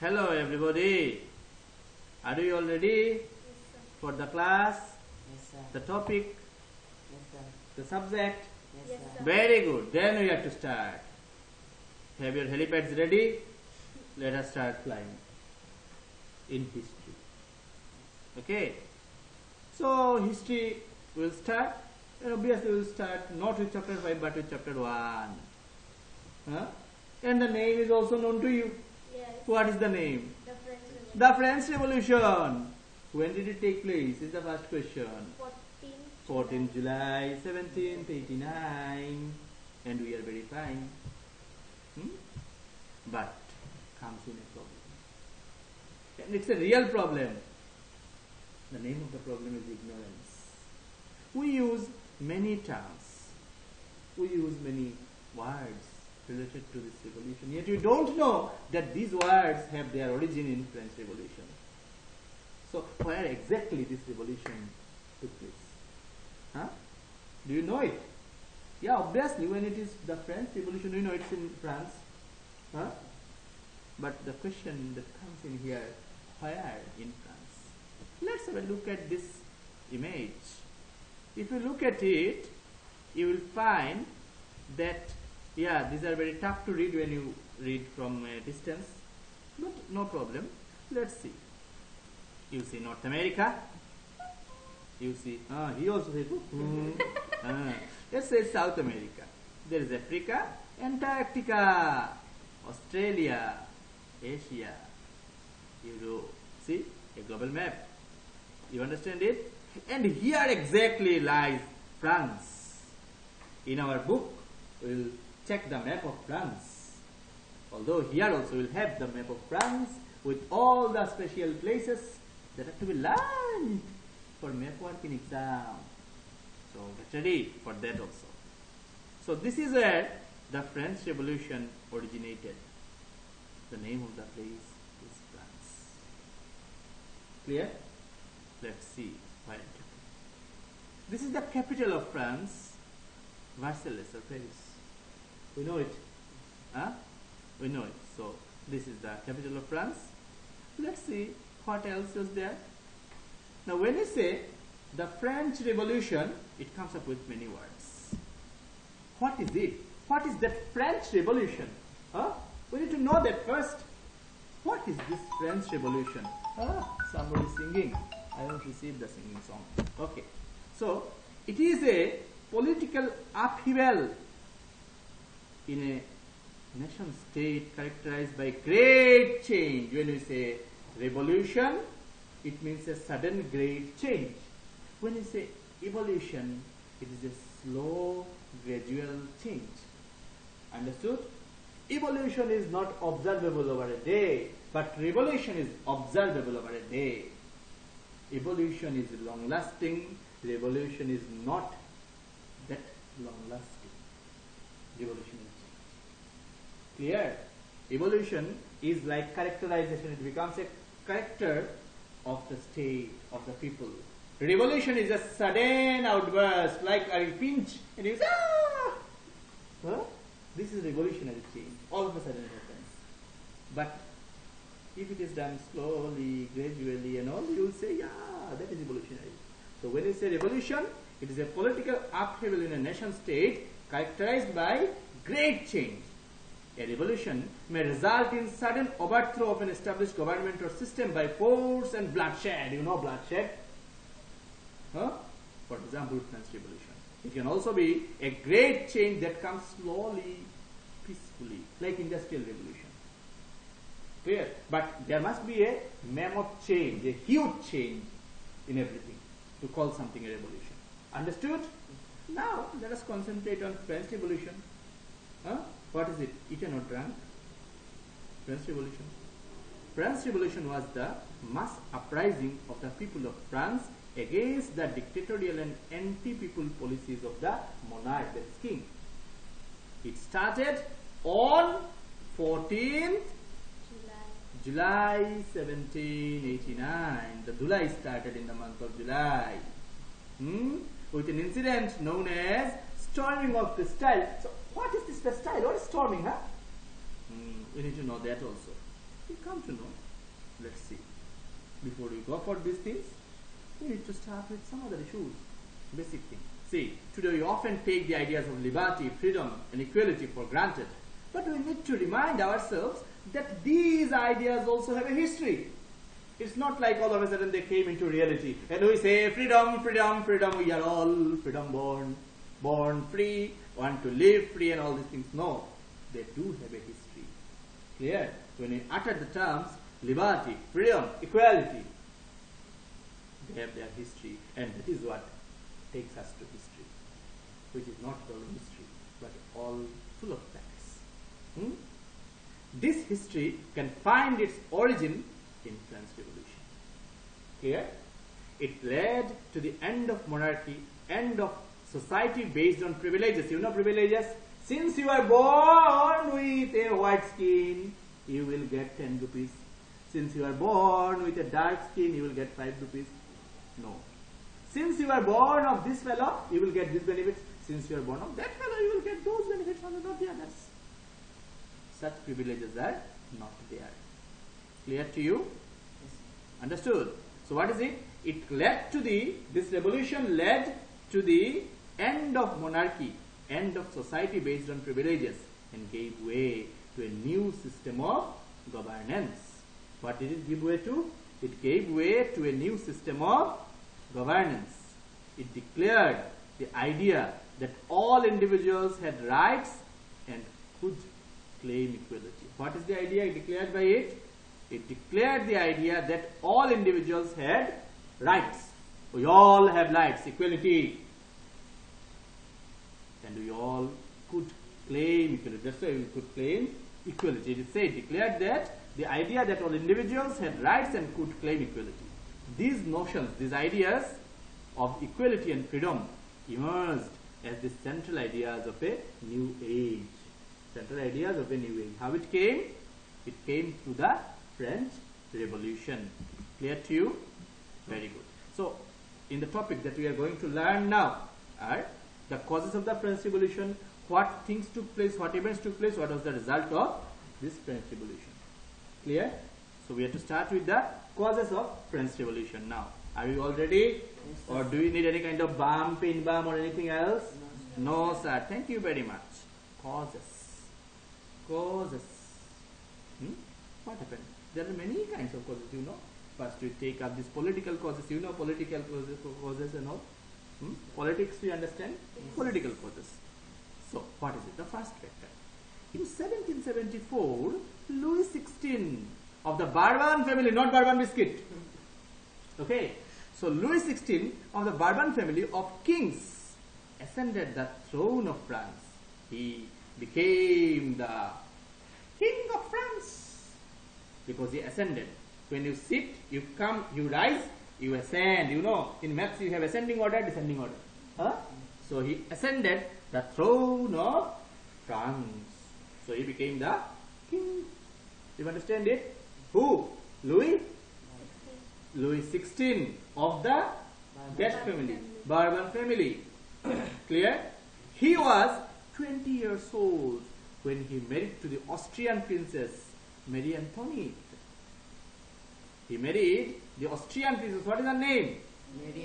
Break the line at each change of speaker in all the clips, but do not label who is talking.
Hello everybody. Are you all ready for the class?
Yes, sir.
The topic?
Yes, sir.
The subject?
Yes, sir.
Very good. Then we have to start. Have your helipads ready? Let us start flying in history. Okay. So history will start, and obviously we will start not with chapter 5 but with chapter 1. Huh? And the name is also known to you.
Yes.
What is the name?
The French Revolution.
The French Revolution. When did it take place? Is the first question. 14 July 1789. And we are very fine. But comes in a problem. And it's a real problem. The name of the problem is ignorance. We use many terms. We use many words related to this revolution. Yet you don't know that these words have their origin in French Revolution. So where exactly this revolution took place? Huh? Do you know it? Yeah, obviously when it is the French Revolution, we know it's in France. Huh? But the question that comes in here, where in France? Let's have a look at this image. If you look at it, you will find that, yeah, these are very tough to read when you read from a distance, but no problem. Let's see. You see North America. You see, he also says, let's say South America. There is Africa, Antarctica, Australia, Asia, Europe. See, a global map. You understand it? And here exactly lies France. In our book, we will check the map of France. Although here also we will have the map of France with all the special places that have to be learned for map work in exam. So get ready for that also. So this is where the French Revolution originated. The name of the place is France. Clear? Let's see where it happened. This is the capital of France, Versailles or Paris. We know it. Huh? We know it. So this is the capital of France. Let's see what else is there. Now when you say the French Revolution, it comes up with many words. What is it? What is that French Revolution? Huh? We need to know that first. What is this French Revolution? Somebody singing. I don't receive the singing song. Okay. So it is a political upheaval in a nation state characterized by great change. When we say revolution, it means a sudden great change. When we say evolution, it is a slow gradual change. Understood? Evolution is not observable over a day, but revolution is observable over a day. Evolution is long lasting, revolution is not that long lasting. Revolution is clear. Evolution is like characterization. It becomes a character of the state, of the people. Revolution is a sudden outburst, like a pinch, and you say, Huh? This is revolutionary change. All of a sudden it happens. But if it is done slowly, gradually, and all, you will say, yeah, that is evolutionary. So when you say revolution, it is a political upheaval in a nation state characterized by great change. A revolution may result in sudden overthrow of an established government or system by force and bloodshed. You know bloodshed? Huh? For example, French Revolution. It can also be a great change that comes slowly, peacefully, like Industrial Revolution. Clear? But there must be a mammoth change, a huge change in everything to call something a revolution. Understood? Now, let us concentrate on French Revolution. Huh? What is it? Eaten or drunk? French Revolution. French Revolution was the mass uprising of the people of France against the dictatorial and anti-people policies of the monarch, that is king. It started on 14th July 1789. The July started in the month of July. With an incident known as storming of the Bastille. So what is this Bastille? What is storming, huh? We need to know that also. You come to know. Let's see. Before we go for these things, we need to start with some other issues. Basic thing. See, today we often take the ideas of liberty, freedom, and equality for granted. But we need to remind ourselves that these ideas also have a history. It's not like all of a sudden they came into reality. And we say, freedom, freedom, freedom, we are all freedom born free, want to live free and all these things. No, they do have a history. Clear? When we utter the terms liberty, freedom, equality, they have their history, and that is what takes us to history, which is not all history, but all full of facts. This history can find its origin in French Revolution. Clear? It led to the end of monarchy, end of society based on privileges. You know privileges? Since you are born with a white skin, you will get 10 rupees. Since you are born with a dark skin, you will get 5 rupees. No. Since you are born of this fellow, you will get these benefits. Since you are born of that fellow, you will get those benefits, and not the others. Such privileges are not there. Clear to you?
Yes.
Understood? So what is it? It led to this revolution led to the end of monarchy, end of society based on privileges, and gave way to a new system of governance. What did it give way to? It gave way to a new system of governance. It declared the idea that all individuals had rights and could claim equality. What is the idea declared by it? It declared the idea that all individuals had rights. We all have rights, equality. And we all could claim equality. That's why we could claim equality. It declared that the idea that all individuals had rights and could claim equality. These notions, these ideas of equality and freedom emerged as the central ideas of a new age. Central ideas of a new age. How it came? It came through the French Revolution. Clear to you? Very good. So, in the topic that we are going to learn now are the causes of the French Revolution, what things took place, what events took place, what was the result of this French Revolution. Clear? So, we have to start with the causes of French Revolution now. Are you all ready?
Yes,
or do you need any kind of balm, pin balm or anything else?
No,
No, sir. Thank you very much. Causes. Causes. What happened? There are many kinds of causes, you know. First we take up these political causes, you know, political causes and all. Politics, we understand?
Yes.
Political causes. So, what is it? The first factor. In 1774, Louis XVI of the Bourbon family, not Bourbon biscuit. Okay. So, Louis XVI of the Bourbon family of kings ascended the throne of France. He became the king of France because he ascended. When you sit, you come, you rise, you ascend. You know, in maths you have ascending order, descending order. Huh? So he ascended the throne of France. So he became the king. You understand it? Who? Louis? Louis XVI of the that family, Bourbon family. Clear? He was 20 years old when he married to the Austrian princess Marie Antoinette. He married the Austrian princess. What is her name?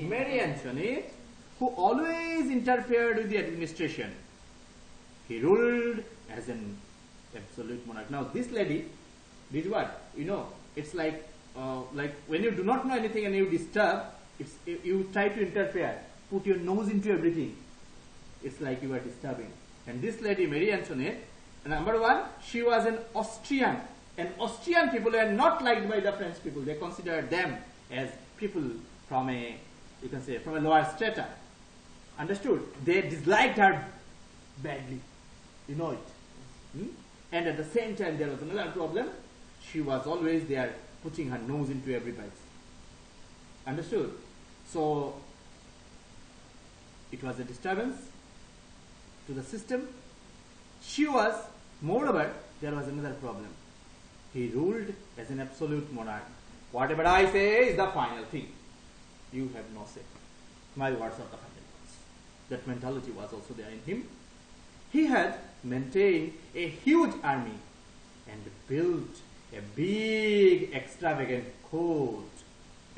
Marie Antoinette, who always interfered with the administration. He ruled as an absolute monarch. Now this lady did what? You know, it's like when you do not know anything and you disturb, you try to interfere, put your nose into everything. It's like you are disturbing. And this lady, Marie Antoinette, number one, she was an Austrian. And Austrian people are not liked by the French people. They considered them as people from a, you can say, from a lower strata. Understood? They disliked her badly. You know it. And at the same time, there was another problem. She was always there putting her nose into everybody. Understood? So, it was a disturbance to the system. She was, moreover, there was another problem. He ruled as an absolute monarch. Whatever I say is the final thing. You have no say. My words are the final words. That mentality was also there in him. He had maintained a huge army and built a big extravagant court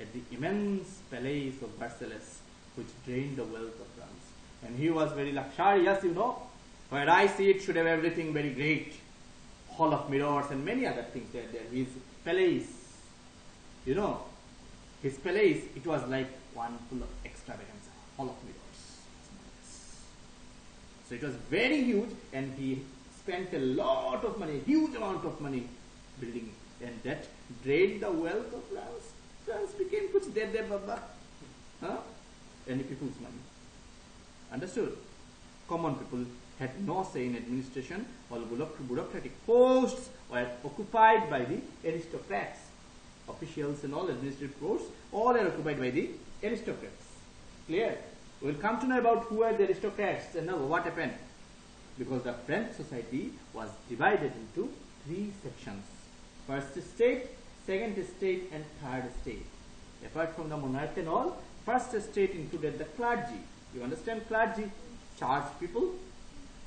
at the immense palace of Versailles, which drained the wealth of France. And he was very luxurious, you know. Where I see it should have everything very great. Hall of mirrors and many other things there. His palace, you know, his palace, it was like one full of extravagance, hall of mirrors. So it was very huge, and he spent a lot of money, huge amount of money building it. And that drained the wealth of France. France became kuch de baba. Huh? Any people's money. Understood? Common people had no say in administration. All bureaucratic posts were occupied by the aristocrats. Officials and all administrative posts, all are occupied by the aristocrats. Clear? We will come to know about who are the aristocrats and now what happened. Because the French society was divided into three sections. First state, second state and third state. Apart from the monarch and all, first state included the clergy. You understand clergy? Church people.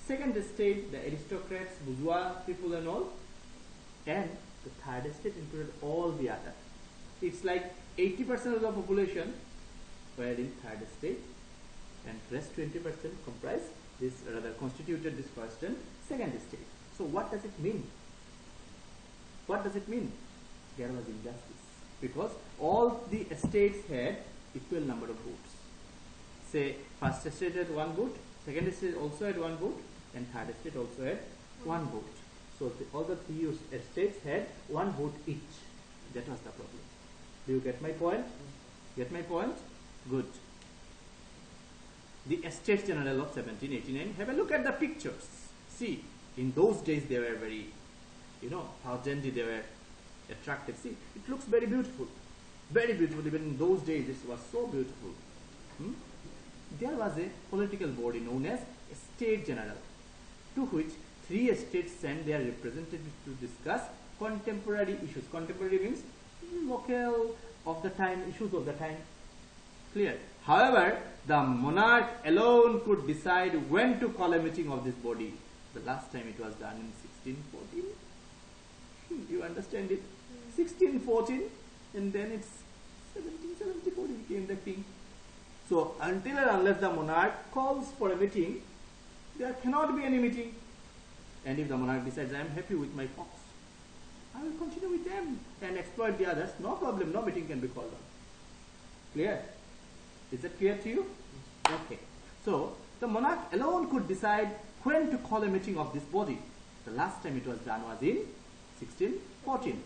Second state, the aristocrats, bourgeois people and all. And the third state included all the other. It's like 80% of the population were in third state, and rest 20% comprised this, rather constituted this first and second state. So what does it mean? What does it mean? There was injustice, because all the estates had equal number of votes. Say first estate had one vote, second estate also had one vote, and third estate also had one vote. So all the three estates had one vote each. That was the problem. Do you get my point? Get my point? Good. The Estates General of 1789. Have a look at the pictures. See, in those days they were very, you know, how trendy they were, attractive. See, it looks very beautiful. Very beautiful. Even in those days, this was so beautiful. There was a political body known as Estate General, to which three estates sent their representatives to discuss contemporary issues. Contemporary means local, of the time, issues of the time. Clear? However, the monarch alone could decide when to call a meeting of this body. The last time it was done in 1614. You understand it? 1614, and then it's 1774 he became the king. So until and unless the monarch calls for a meeting, there cannot be any meeting. And if the monarch decides, I am happy with my fox, I will continue with them and exploit the others, no problem, no meeting can be called on. Clear? Is that clear to you? Okay. So the monarch alone could decide when to call a meeting of this body. The last time it was done was in 1614.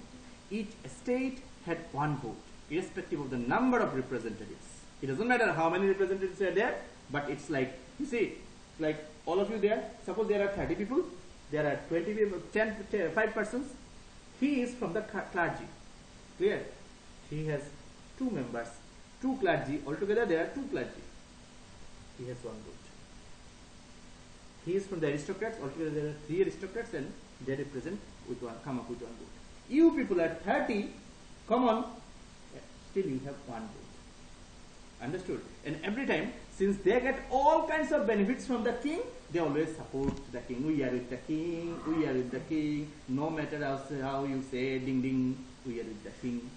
Each estate had one vote, irrespective of the number of representatives. It doesn't matter how many representatives are there, but it's like, you see, like all of you there, suppose there are 30 people, there are 20 people, 5 persons. He is from the clergy. Clear? He has 2 members, 2 clergy, altogether there are 2 clergy. He has 1 vote. He is from the aristocrats, altogether there are 3 aristocrats, and they represent with one, come up with 1 vote. You people are 30, come on, still you have 1 vote. Understood? And every time, since they get all kinds of benefits from the king, they always support the king. We are with the king, we are with the king. No matter how you say, ding ding, we are with the king.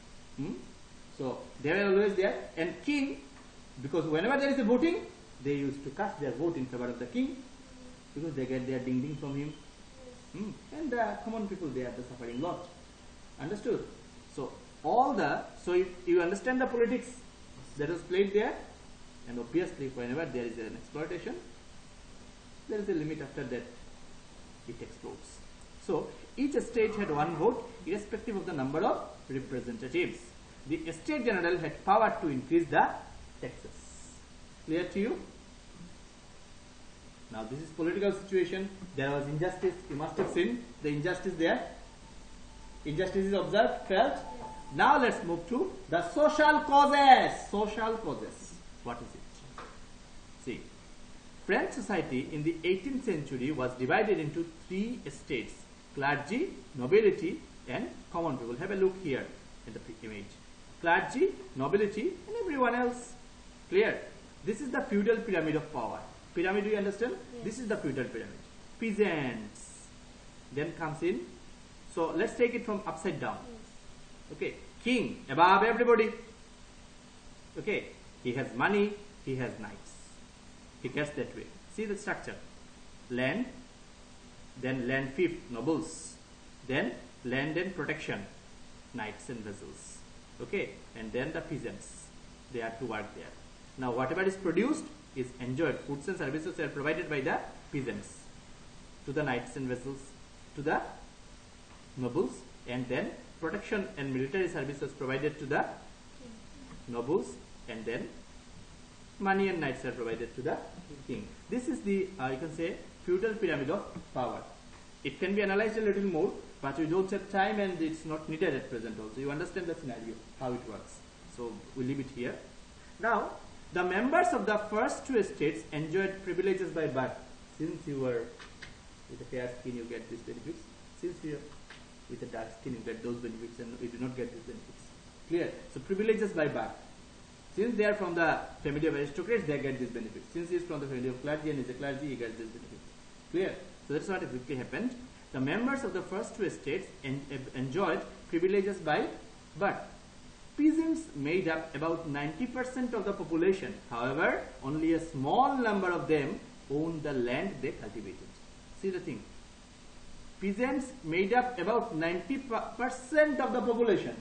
So they were always there. And king, because whenever there is a voting, they used to cast their vote in favor of the king, because they get their ding ding from him. And the common people, they are the suffering lot. Understood? So so if you understand the politics that was played there, and obviously whenever there is an exploitation, there is a limit. After that it explodes. So each estate had 1 vote, irrespective of the number of representatives. The Estate General had power to increase the taxes. Clear to you? Now this is political situation. There was injustice. You must have seen the injustice there. Injustice is observed, felt. Now let's move to the social causes. Social causes. What is it? See, French society in the 18th century was divided into 3 estates: clergy, nobility, and common people. Have a look here in the image. Clergy, nobility, and everyone else. Clear? This is the feudal pyramid of power. Pyramid, do you understand? Yes. This is the feudal pyramid. Peasants. Then comes in So let's take it from upside down. Okay, king above everybody. Okay, he has money, he has knights. He gets that way. See the structure. Land, then land fief, nobles, then land and protection, knights and vassals. Okay, and then the peasants, they are to work there. Now whatever is produced is enjoyed. Foods and services are provided by the peasants to the knights and vassals, to the nobles, and then protection and military services provided to the nobles, and then money and knights are provided to the king. This is the you can say feudal pyramid of power. It can be analyzed a little more, but we don't have time and it's not needed at present also. You understand the scenario, how it works. So we leave it here. Now, the members of the first two estates enjoyed privileges by birth. Since you were with a fair skin, you get these benefits. Since you are with a dark skin, you get those benefits, and you do not get these benefits. Clear? So privileges by birth. Since they are from the family of aristocrats, they get these benefits. Since he is from the family of clergy and is a clergy, he gets these benefits. Clear? So that's what exactly happened. The members of the first two estates enjoyed privileges by birth. Peasants made up about 90% of the population. However, only a small number of them owned the land they cultivated. See the thing. Peasants made up about 90% of the population.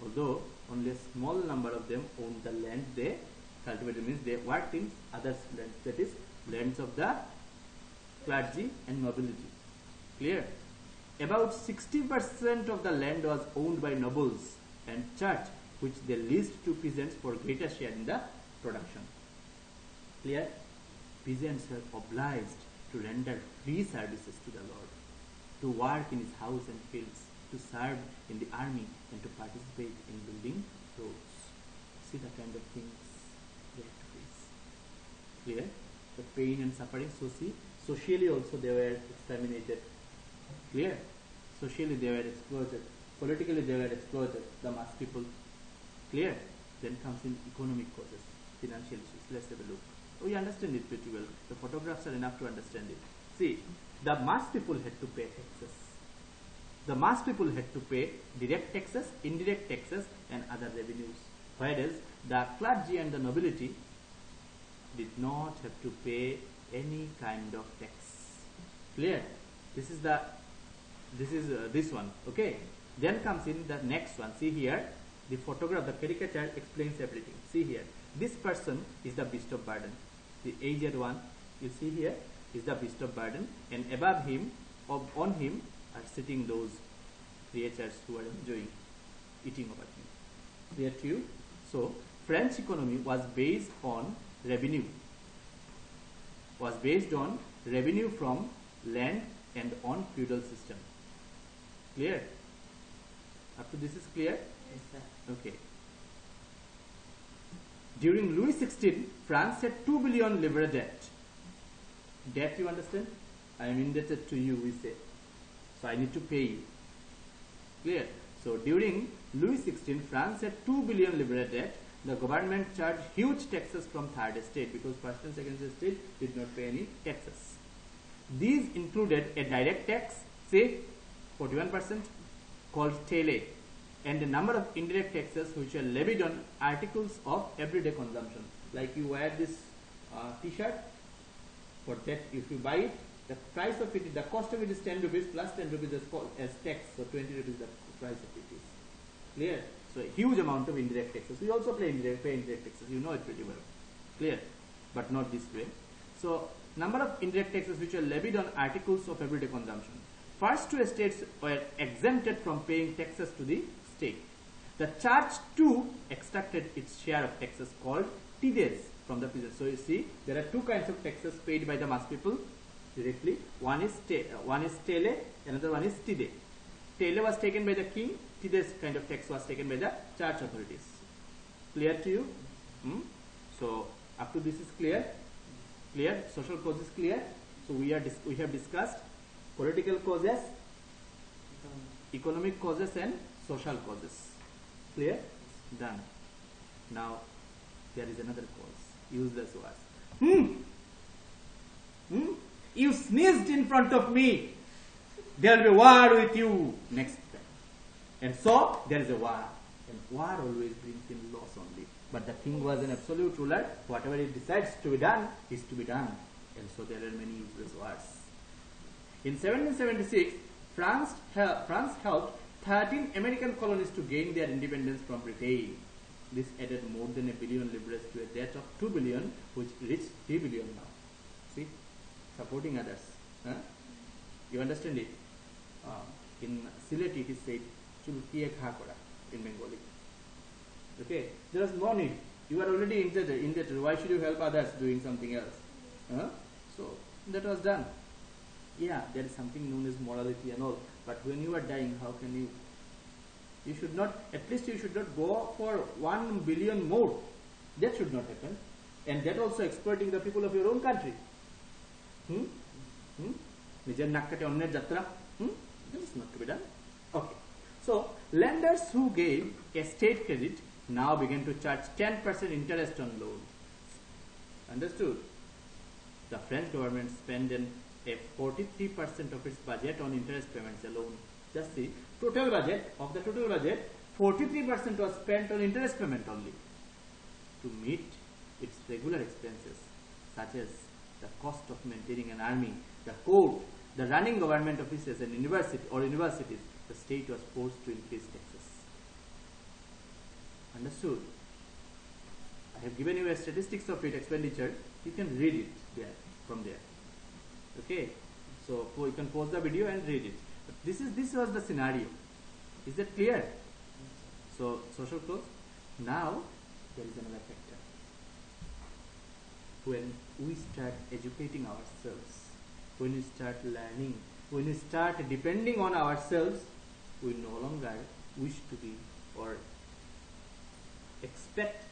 Although only a small number of them owned the land they cultivated, means they worked in others' lands, that is lands of the clergy and nobility. Clear? About 60% of the land was owned by nobles and church, which they leased to peasants for greater share in the production. Clear? Peasants were obliged to render free services to the Lord, to work in his house and fields, to serve in the army, and to participate in building roads. See the kind of things they had to face. Clear? The pain and suffering. So see, socially also they were exterminated. Clear? Socially they were exploited. Politically they were exploited. The mass people. Clear? Then comes in economic causes, financial issues. Let's have a look. We understand it pretty well. The photographs are enough to understand it. See, the mass people had to pay taxes. The mass people had to pay direct taxes, indirect taxes, and other revenues. Whereas the clergy and the nobility did not have to pay any kind of tax. Clear? This is this one. Okay. Then comes in the next one. See here, the photograph, the caricature explains everything. See here, this person is the beast of burden. The aged one, you see here, is the beast of burden, and above him, on him, are sitting those creatures who are enjoying eating over him. Clear to you? So French economy was based on revenue. From land and on feudal system. Clear? Up to this is clear?
Yes, sir.
Okay. During Louis XVI, France had 2 billion livre debt. Debt, you understand? I am indebted to you, we say. So I need to pay you. Clear? So during Louis XVI, France had 2 billion livre debt. The government charged huge taxes from third estate because first and second estate did not pay any taxes. These included a direct tax, say 41%, called tele, and a number of indirect taxes which are levied on articles of everyday consumption. Like you wear this t-shirt, for that if you buy it, the price of it, the cost of it is 10 rupees plus 10 rupees as tax, so 20 rupees the price of it is. Clear? So a huge amount of indirect taxes. We also pay indirect taxes, you know it pretty well. Clear? But not this way. So number of indirect taxes which are levied on articles of everyday consumption. First two estates were exempted from paying taxes to the state. The church too extracted its share of taxes called tides from the peasants. So you see, there are two kinds of taxes paid by the mass people directly. One is tele, another one is tide. Tele was taken by the king, tides kind of tax was taken by the church authorities. Clear to you? So up to this is clear. Clear? Social cause is clear. So we have discussed political causes, economic causes, and social causes. Clear? Done. Now there is another cause. Useless was. You sneezed in front of me. there will be war with you next time. And so there is a war. And war always brings in loss only. But the king was an absolute ruler. Whatever he decides to be done is to be done. And so there are many useless wars. In 1776, France helped 13 American colonies to gain their independence from Britain. This added more than $1 billion livres to a debt of $2 billion, which reached $3 billion now. See, supporting others. Huh? You understand it? In Sylhet it is said, "Chulkiye kha kora" in Bengali. Okay, there is no need. You are already indebted. Why should you help others doing something else? Huh? So that was done. Yeah, there is something known as morality and all. But when you are dying, how can you? You should not. At least you should not go for 1 billion more. That should not happen. And that also exploiting the people of your own country. Nijar nakkate onner jatra. That is not to be done. Okay. So lenders who gave a state credit now began to charge 10% interest on loans. Understood? The French government spent a 43% of its budget on interest payments alone. Just see, of the total budget, 43% was spent on interest payment only to meet its regular expenses, such as the cost of maintaining an army, the court, the running government offices and universities. The state was forced to increase taxes. Understood? I have given you a statistics of its expenditure. You can read it there from there. Okay, so you can pause the video and read it. But this was the scenario. Is that clear? So social close. Now there is another factor. When we start educating ourselves, when we start learning, when we start depending on ourselves, we no longer wish to be or expect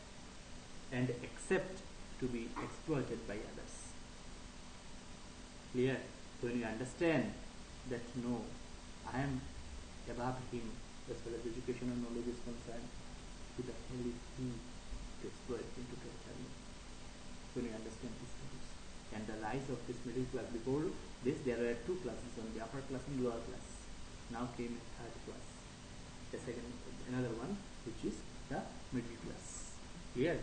and accept to be exploited by others. Clear? When you understand that no, I am above him as far as education and knowledge is concerned, who the hell is he to exploit him, to torture me? When you understand these things. And the rise of this middle class. Before this there were two classes, only upper class and lower class. Now came a third class. Another one, which is the middle class. Clear?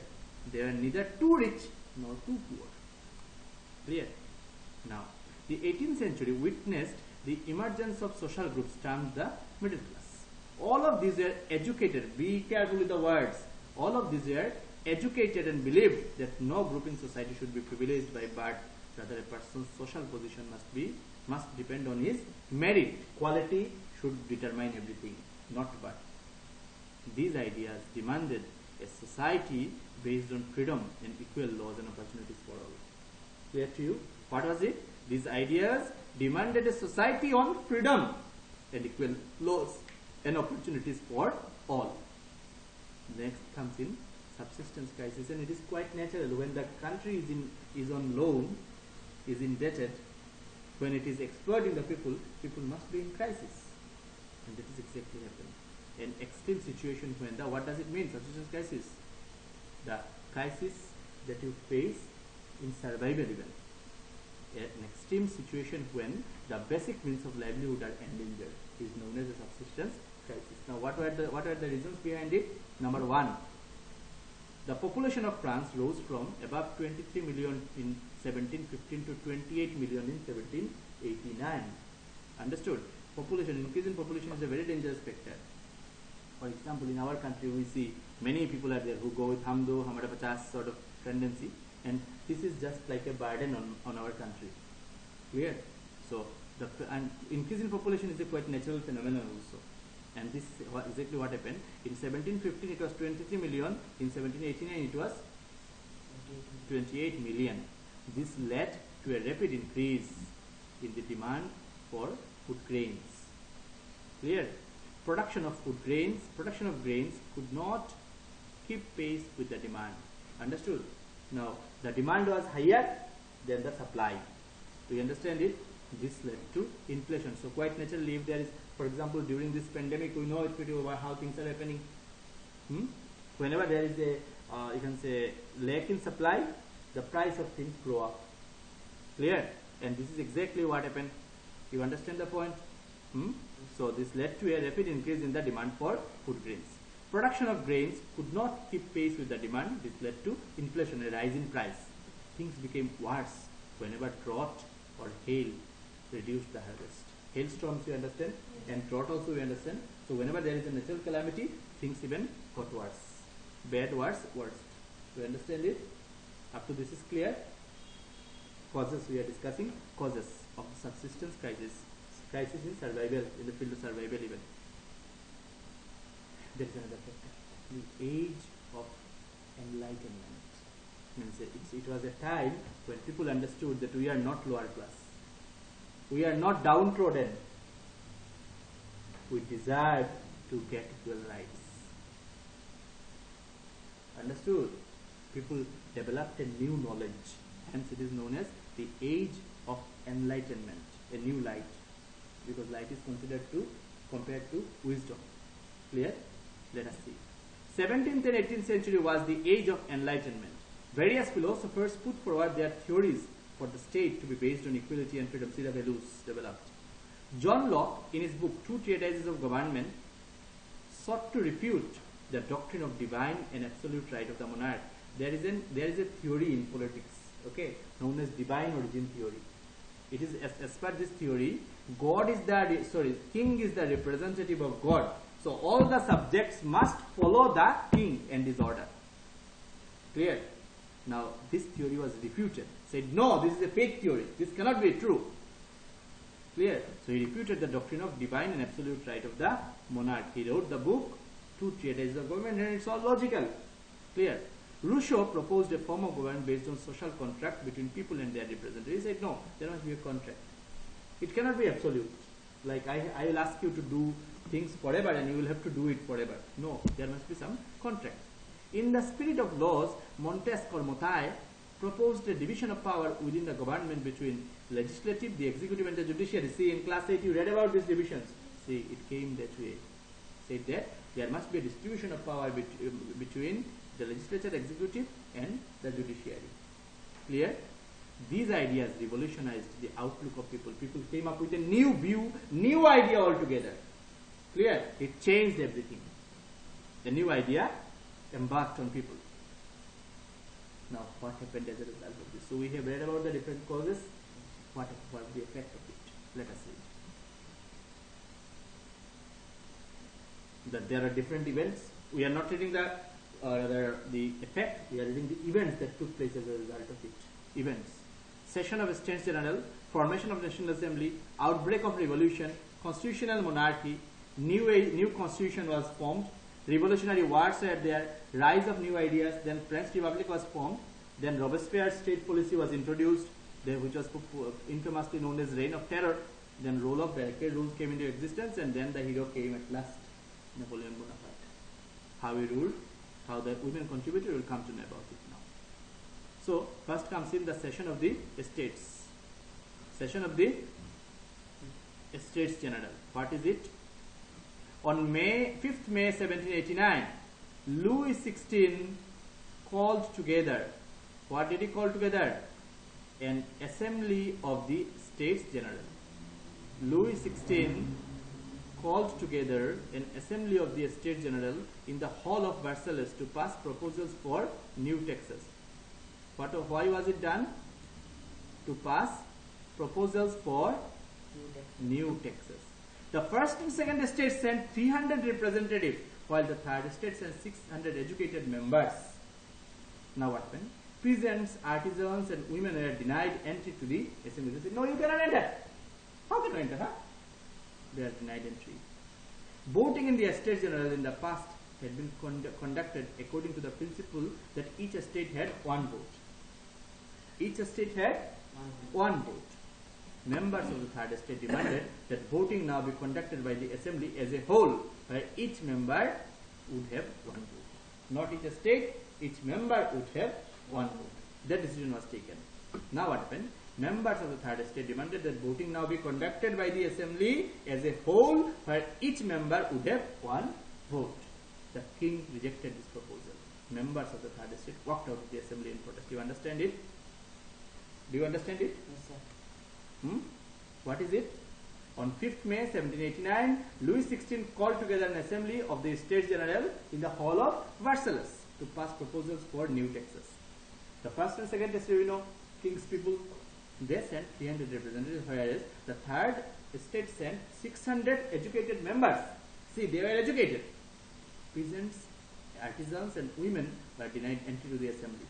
They are neither too rich nor too poor. Clear? Now, the 18th century witnessed the emergence of social groups termed the middle class. All of these were educated. Be careful with the words. All of these were educated and believed that no group in society should be privileged by birth. Rather, a person's social position must depend on his merit. Quality should determine everything, not birth. These ideas demanded a society based on freedom and equal laws and opportunities for all. Clear to you? What was it? These ideas demanded a society on freedom and equal laws and opportunities for all. Next comes in subsistence crisis, and it is quite natural when the country is on loan, is indebted, when it is exploiting the people must be in crisis, and that is exactly happening. An extreme situation when what does it mean? Subsistence crisis, the crisis that you face in survival event. An extreme situation when the basic means of livelihood are endangered is known as a subsistence crisis. Now, what are the reasons behind it? Number one, the population of France rose from above 23 million in 1715 to 28 million in 1789. Understood? Increase in population is a very dangerous factor. For example, in our country, we see many people are there who go with hum do, hamara pachas sort of tendency, and this is just like a burden on our country. Clear? So, and increase in population is a quite natural phenomenon also. And this is exactly what happened. In 1715 it was 23 million, in 1789 it was 28 million. This led to a rapid increase in the demand for food grains. Clear? Production of grains could not keep pace with the demand. Understood? Now, the demand was higher than the supply. Do you understand it? This led to inflation. So quite naturally, if there is, for example, during this pandemic, we know it pretty well how things are happening. Whenever there is a, you can say, lack in supply, the price of things go up. Clear? And this is exactly what happened. You understand the point? So this led to a rapid increase in the demand for food grains. Production of grains could not keep pace with the demand. This led to inflation, a rise in price. Things became worse whenever drought or hail reduced the harvest. Hailstorms, you understand, and drought also, you understand. So whenever there is a natural calamity, things even got worse. Bad, worse, worst. You understand it? Up to this is clear? Causes, we are discussing causes of subsistence crisis. Crisis in survival, in the field of survival even. There is another factor. The age of enlightenment. Means it was a time when people understood that we are not lower class. We are not downtrodden. We deserve to get equal rights. Understood? People developed a new knowledge. Hence it is known as the age of enlightenment. A new light. Because light is considered to, compared to wisdom. Clear? Let us see. 17th and 18th century was the age of enlightenment. Various philosophers put forward their theories for the state to be based on equality and freedom. See the values developed. John Locke, in his book Two Treatises of Government, sought to refute the doctrine of divine and absolute right of the monarch. There is a theory in politics, okay, known as divine origin theory. It is as per this theory, king is the representative of God. So all the subjects must follow the king and his order. Clear? Now this theory was refuted. Said no, this is a fake theory. This cannot be true. Clear? So he refuted the doctrine of divine and absolute right of the monarch. He wrote the book Two Treatises of Government, and it's all logical. Clear? Rousseau proposed a form of government based on social contract between people and their representatives. He said no, there must be a contract. It cannot be absolute. Like I will ask you to do things forever and you will have to do it forever. No, there must be some contract. In the spirit of laws, Montesquieu proposed a division of power within the government between legislative, the executive and the judiciary. See, in class 8 you read about these divisions. See, it came that way. Said that there must be a distribution of power between the legislature, executive and the judiciary. Clear? These ideas revolutionized the outlook of people. People came up with a new view, new idea altogether. Clear? It changed everything. The new idea embarked on people. Now, what happened as a result of this? So, we have read about the different causes. What was the effect of it? Let us see. That there are different events. We are not reading the effect. We are reading the events that took place as a result of it. Events. Session of States General, formation of National Assembly, outbreak of revolution, constitutional monarchy, new constitution was formed, revolutionary wars were there, rise of new ideas, then French Republic was formed, then Robespierre's state policy was introduced, which was infamously known as Reign of Terror, then role of barricade rules came into existence, and then the hero came at last, Napoleon Bonaparte. How he ruled, how the women contributed, we will come to know about it now. So, first comes in the session of the Estates. Session of the Estates General. What is it? On 5th May 1789, Louis XVI called together. What did he call together? An Assembly of the States General. Louis XVI called together an Assembly of the States General in the Hall of Versailles to pass proposals for new taxes. Why was it done? To pass proposals for new taxes. The first and second estates sent 300 representatives, while the third estate sent 600 educated members. Now what happened? Peasants, artisans and women were denied entry to the assembly. They said, no, you cannot enter. How can you enter? Huh? They are denied entry. Voting in the Estates General in the past had been conducted according to the principle that each estate had one vote. Each estate had one vote. Members of the third estate demanded that voting now be conducted by the assembly as a whole, where each member would have one vote. Not each estate, each member would have one vote. That decision was taken. Now what happened? Members of the third estate demanded that voting now be conducted by the assembly as a whole, where each member would have one vote. The king rejected this proposal. Members of the third estate walked out of the assembly in protest. Do you understand it? Do you understand it?
Yes, sir.
What is it? On 5th May 1789, Louis XVI called together an assembly of the States General in the hall of Versailles to pass proposals for new taxes. The first and second test, king's people, they sent 300 representatives, whereas the third state sent 600 educated members. See, they were educated. Peasants, artisans and women were denied entry to the assembly.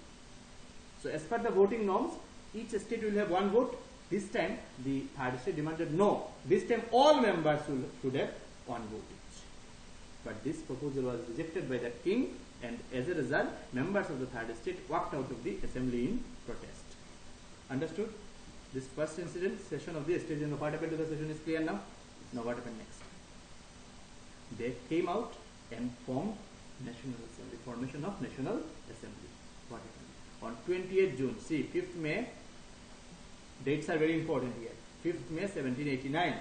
So as per the voting norms, each state will have one vote. This time the third state demanded no. This time all members should have one vote each. But this proposal was rejected by the king, and as a result, members of the third state walked out of the assembly in protest. Understood? This first incident, session of the States General. What happened to the session is clear now. Now what happened next? They came out and formed National Assembly. Formation of National Assembly. What happened? On 28th June, see, 5th May, dates are very important here. 5th May 1789.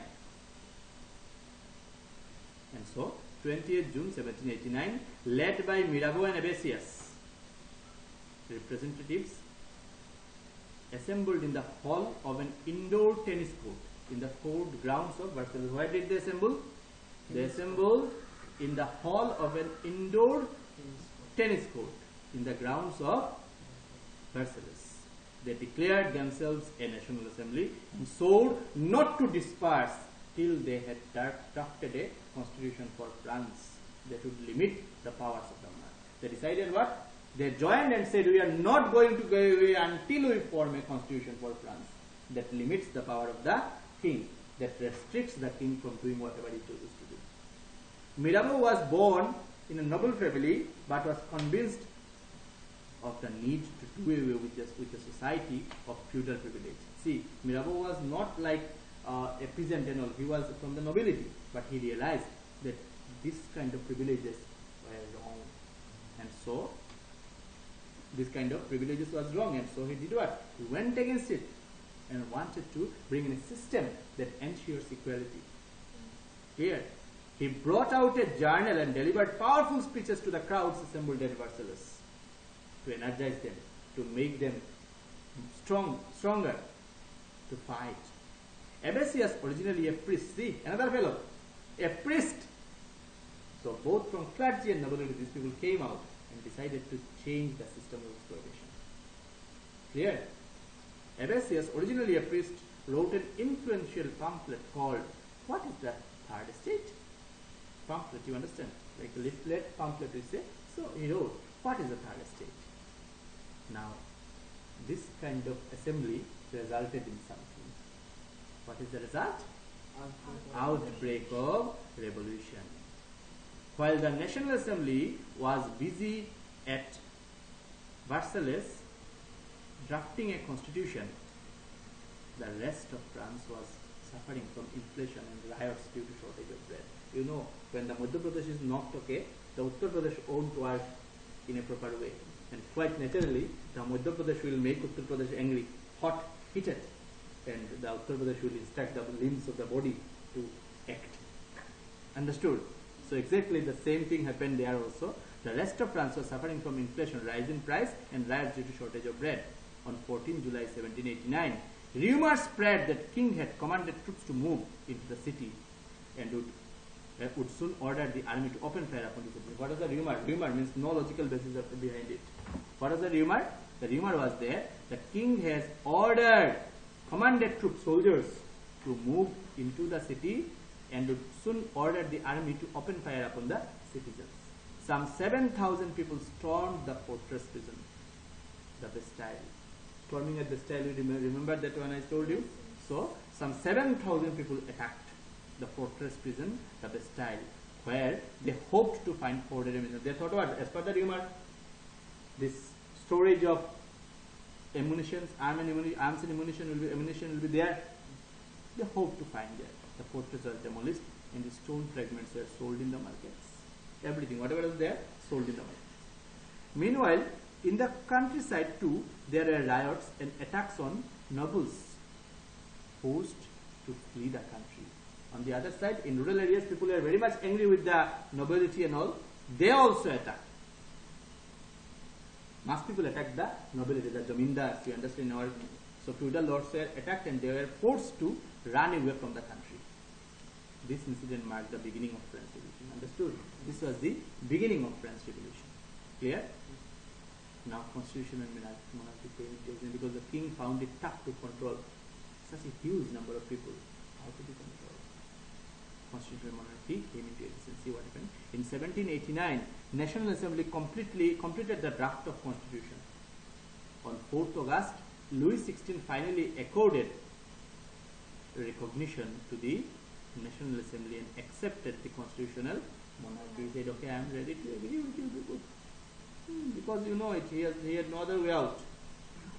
And so, 20th June 1789, led by Mirabeau and Hébésius, representatives assembled in the hall of an indoor tennis court in the court grounds of Versailles. Where did they assemble? They assembled in the hall of an indoor tennis court in the grounds of Versailles. They declared themselves a national assembly and swore not to disperse till they had drafted a constitution for France that would limit the powers of the monarch. They decided what? They joined and said, we are not going to go away until we form a constitution for France that limits the power of the king, that restricts the king from doing whatever he chooses to do. Mirabeau was born in a noble family but was convinced of the need to do away with a society of feudal privilege. See, Mirabeau was not like a peasant and all. He was from the nobility, but he realized that this kind of privileges were wrong, and so this kind of privileges was wrong, and so he did what? He went against it and wanted to bring in a system that ensures equality. Here, he brought out a journal and delivered powerful speeches to the crowds assembled at Versailles to energize them, to make them stronger, to fight. Hébésius, originally a priest, see, another fellow, a priest. So both from clergy and nobility, these people came out and decided to change the system of exploitation. Clear? Hébésius, originally a priest, wrote an influential pamphlet called, what is the third estate? Pamphlet, you understand? Like a leaflet, pamphlet we say. So he wrote, what is the third estate? Now, this kind of assembly resulted in something. What is the result? Outbreak of revolution. While the National Assembly was busy at Versailles drafting a constitution, the rest of France was suffering from inflation and riots due to shortage of bread. You know, when the Madhya Pradesh is not okay, the Uttar Pradesh won't work in a proper way. And quite naturally, the Madhya Pradesh will make Uttar Pradesh angry, hot, heated. And the Uttar Pradesh will instruct the limbs of the body to act. Understood? So exactly the same thing happened there also. The rest of France was suffering from inflation, rise in price and riots due to shortage of bread. On 14 July 1789, rumors spread that king had commanded troops to move into the city and would soon order the army to open fire upon the city. What was the rumor? Rumor means no logical basis behind it. What was the rumor? The rumor was there that king has commanded troops, soldiers, to move into the city and would soon order the army to open fire upon the citizens. Some 7,000 people stormed the fortress prison, the Bastille. Storming at Bastille, you remember that one I told you? So, some 7,000 people attacked the fortress prison, the Bastille, where they hoped to find hoarded ammunition. They thought what? As per the rumor, this storage of ammunition, arms and ammunition will be there. They hoped to find there. The fortress was demolished and the stone fragments were sold in the markets. Everything, whatever was there, sold in the markets. Meanwhile, in the countryside too, there were riots and attacks on nobles, forced to flee the country. On the other side, in rural areas, people were very much angry with the nobility and all. They also attacked. Mass people attacked the nobility, the zamindars, you understand. So feudal lords were attacked and they were forced to run away from the country. This incident marked the beginning of French Revolution. Understood? This was the beginning of French Revolution. Clear? Now constitution and monarchy came into existence because the king found it tough to control such a huge number of people. How to be controlled? Constitutional monarchy came into existence. See what happened. In 1789, National Assembly completed the draft of constitution. On 4th August, Louis XVI finally accorded recognition to the National Assembly and accepted the constitutional monarchy. He said, okay, I am ready to agree with you people. Because you know it, he had no other way out.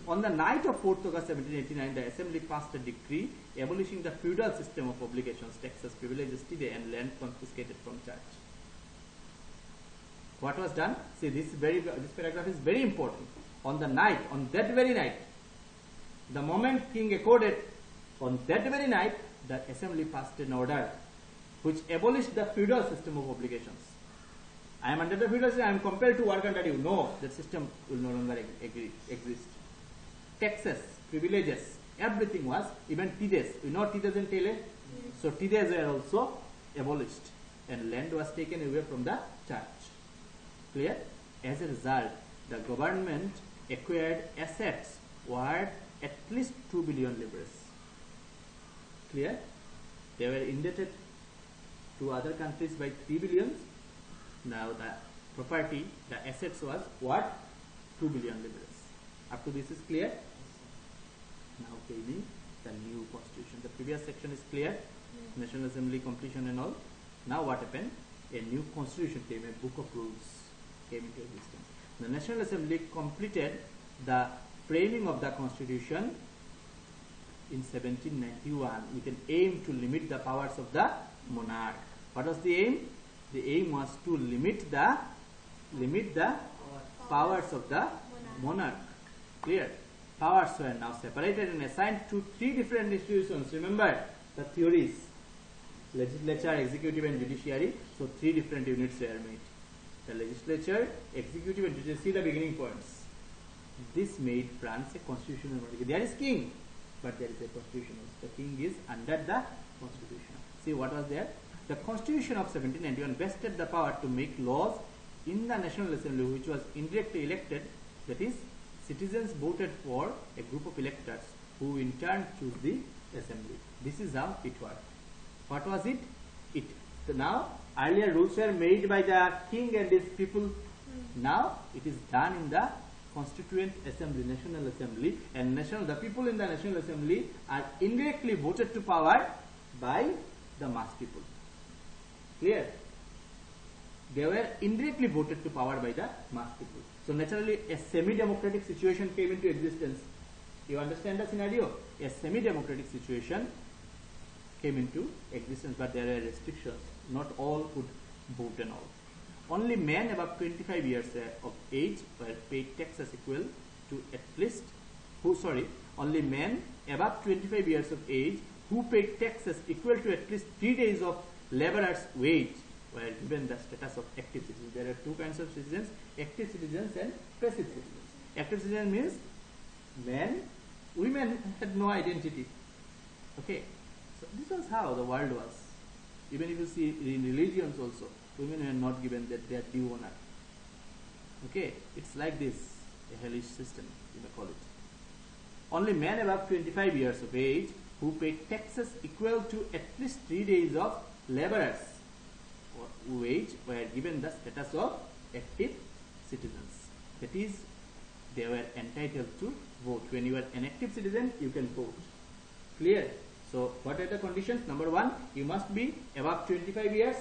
On the night of 4th August 1789, the Assembly passed a decree abolishing the feudal system of obligations, taxes, privileges, tithe, and land confiscated from church. What was done? See, this paragraph is very important. On that very night, the moment king accorded, on that very night, the Assembly passed an order which abolished the feudal system of obligations. I am under the feudal system, I am compelled to work under you. No, that system will no longer exist. Taxes, privileges, everything was, even tithes. You know tithes and tele? So tithes were also abolished and land was taken away from the church. Clear? As a result, the government acquired assets worth at least 2 billion livres. Clear? They were indebted to other countries by 3 billions. Now the property, the assets was worth 2 billion livres. Up to this is clear? Now came in the new constitution. The previous section is clear. National Assembly completion and all. Now what happened? A new constitution came, a book of rules came into existence. The National Assembly completed the framing of the constitution in 1791 with an aim to limit the powers of the monarch. What was the aim? The aim was to limit the powers of the monarch. Clear? Powers were now separated and assigned to 3 different institutions. Remember the theories: legislature, executive, and judiciary. So 3 different units were made. The legislature, executive, and judiciary. See the beginning points. This made France a constitutional monarchy. There is king, but there is a constitution. The king is under the constitution. See what was there? The Constitution of 1791 vested the power to make laws in the National Assembly, which was indirectly elected. That is, citizens voted for a group of electors who in turn choose the assembly. This is how it worked. What was it? Now earlier rules were made by the king and his people. Now it is done in the Constituent Assembly, National Assembly, and the people in the National Assembly are indirectly voted to power by the mass people. Clear? They were indirectly voted to power by the mass people. So naturally a semi-democratic situation came into existence. You understand the scenario? A semi-democratic situation came into existence, but there were restrictions. Not all could vote and all. Only men above 25 years of age were paid taxes equal to at least, only men above 25 years of age who paid taxes equal to at least 3 days of laborer's wage were given the status of active citizens. There are 2 kinds of citizens: active citizens and passive citizens. Active citizen means men, women had no identity. Okay, so this was how the world was. Even if you see in religions also, women were not given their due honor. Okay, it's like this, a hellish system, you may call it. Only men above 25 years of age who paid taxes equal to at least 3 days of laborers wage were given the status of active citizens. That is, they were entitled to vote. When you are an active citizen, you can vote. Clear? So what are the conditions? Number 1, you must be above 25 years.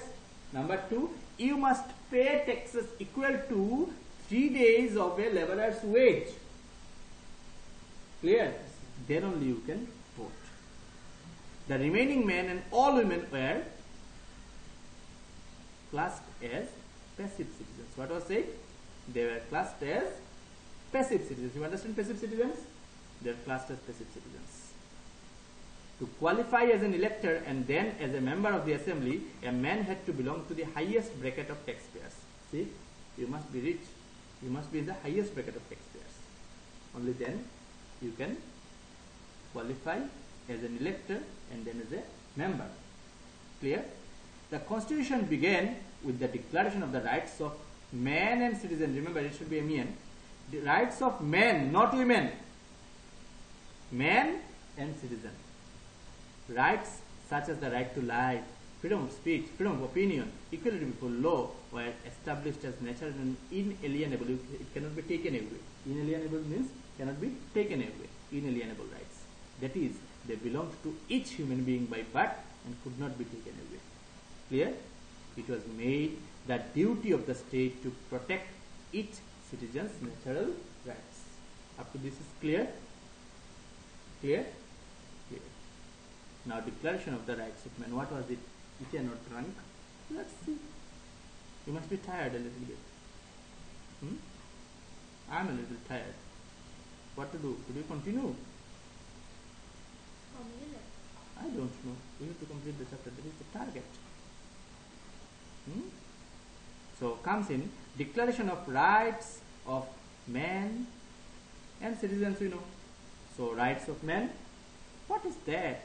Number 2, you must pay taxes equal to 3 days of a laborer's wage. Clear? Then only you can vote. The remaining men and all women were classed as passive citizens. What was said? They were classed as passive citizens. You understand passive citizens? They are classed as passive citizens. To qualify as an elector and then as a member of the assembly, a man had to belong to the highest bracket of taxpayers. See, you must be rich. You must be in the highest bracket of taxpayers. Only then you can qualify as an elector and then as a member. Clear? The constitution began with the declaration of the rights of man and citizen. Remember, it should be a man. The rights of men, not women. Man and citizen. Rights such as the right to life, freedom of speech, freedom of opinion, equality before law were established as natural and inalienable. It cannot be taken away. Inalienable means cannot be taken away. Inalienable rights. That is, they belonged to each human being by birth and could not be taken away. Clear? It was made the duty of the state to protect each citizen's natural rights. Up to this is clear? Clear? Clear. Now declaration of the rights of man. What was it? Eaten or drunk? Let's see. You must be tired a little bit. I'm a little tired. What to do? Should we continue? I don't know. We have to complete the chapter. That is the target. So comes in declaration of rights of man and citizens, we know. So rights of man, what is that?